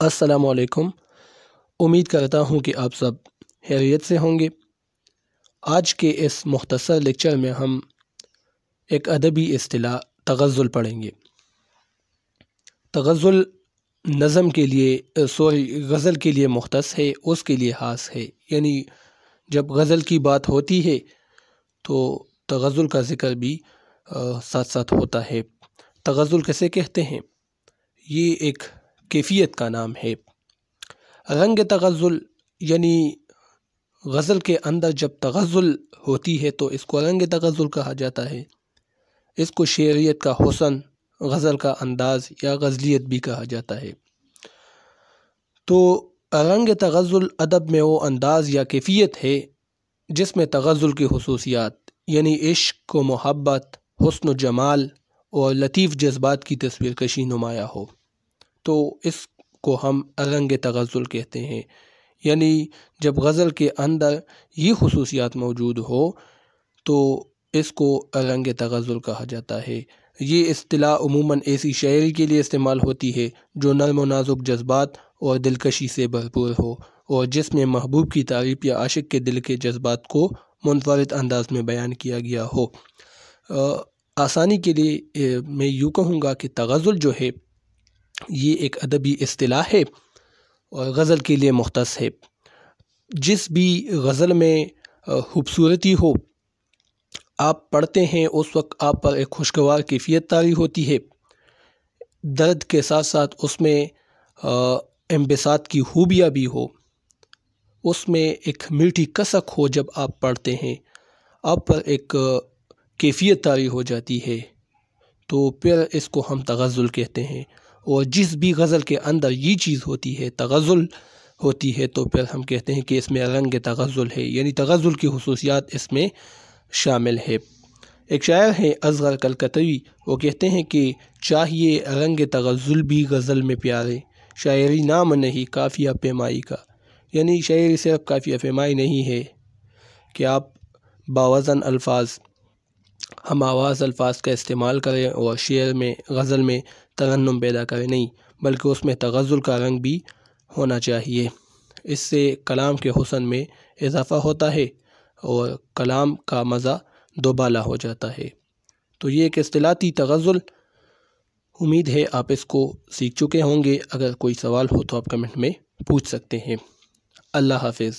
अस्सलाम वालेकुम। उम्मीद करता हूँ कि आप सब खैरियत से होंगे। आज के इस मुख्तसर लेक्चर में हम एक अदबी इस्तिलाह तग़ज़्ज़ुल पढ़ेंगे। तग़ज़्ज़ुल नज़म के लिए गज़ल के लिए मुख्तस है, उसके लिए ख़ास है। यानी जब गज़ल की बात होती है तो तग़ज़्ज़ुल का ज़िक्र भी साथ साथ होता है। तग़ज़्ज़ुल किसे कहते हैं? ये एक कैफ़ियत का नाम है। रंग तग़ज़्ज़ुल यानी गज़ल के अंदर जब तग़ज़्ज़ुल होती है तो इसको रंग तग़ज़्ज़ुल कहा जाता है। इसको शेरियत का हुस्न, गज़ल का अंदाज़ या गज़लियत भी कहा जाता है। तो रंग तग़ज़्ज़ुल अदब में वो अंदाज़ या कैफ़ियत है जिसमें तग़ज़्ज़ुल की खुसूसियात यानी इश्क व मोहब्बत, हुस्न व जमाल और लतीफ़ जज़्बात की तस्वीर कशी नुमाया हो, तो इसको हम रंग तग़ज़्ज़ुल कहते हैं। यानी जब गज़ल के अंदर ये खुसूसियात मौजूद हो तो इसको रंग तग़ज़्ज़ुल कहा जाता है। ये इस्तिलाह उमूमन ऐसी शायरी के लिए इस्तेमाल होती है जो नर्म व नाजुक जज्बात और दिलकशी से भरपूर हो और जिसमें महबूब की तारीफ़ या आशिक के दिल के जज्बात को मुनफ़रिद अंदाज में बयान किया गया हो। आसानी के लिए मैं यूँ कहूँगा कि तग़ज़्ज़ुल जो है ये एक अदबी इस्तिलाह है और गज़ल के लिए मुख्तस है। जिस भी गज़ल में खूबसूरती हो आप पढ़ते हैं उस वक्त आप पर एक खुशगवार कैफ़ियत तारी होती है। दर्द के साथ साथ उसमें इंबिसात की खूबियाँ भी हो, उसमें एक मीठी कसक हो। जब आप पढ़ते हैं आप पर एक कैफ़ियत तारी हो जाती है, तो फिर इसको हम तग़ज़्ज़ुल कहते हैं। और जिस भी गज़ल के अंदर ये चीज़ होती है, तग़ज़्ज़ुल होती है, तो फिर हम कहते हैं कि इसमें रंग तग़ज़्ज़ुल है, यानी तग़ज़्ज़ुल की खुसूसियात इसमें शामिल है। एक शायर हैं असग़र कलकतवी, वो कहते हैं कि चाहिए रंग तग़ज़्ज़ुल भी गज़ल में प्यारे, शायरी नाम नहीं काफ़िया पैमाई का। यानी शायरी सिर्फ काफ़िया पैमाई नहीं है कि आप बावज़न अल्फाज, हम आवाज़ अल्फाज का इस्तेमाल करें और शेर में, गज़ल में तरन्नुम पैदा करें, नहीं, बल्कि उसमें तग़ज़्ज़ुल का रंग भी होना चाहिए। इससे कलाम के हुस्न में इजाफ़ा होता है और कलाम का मज़ा दोबाला हो जाता है। तो ये एक इस्तिलाह थी तग़ज़्ज़ुल। उम्मीद है आप इसको सीख चुके होंगे। अगर कोई सवाल हो तो आप कमेंट में पूछ सकते हैं। अल्लाह हाफ़िज़।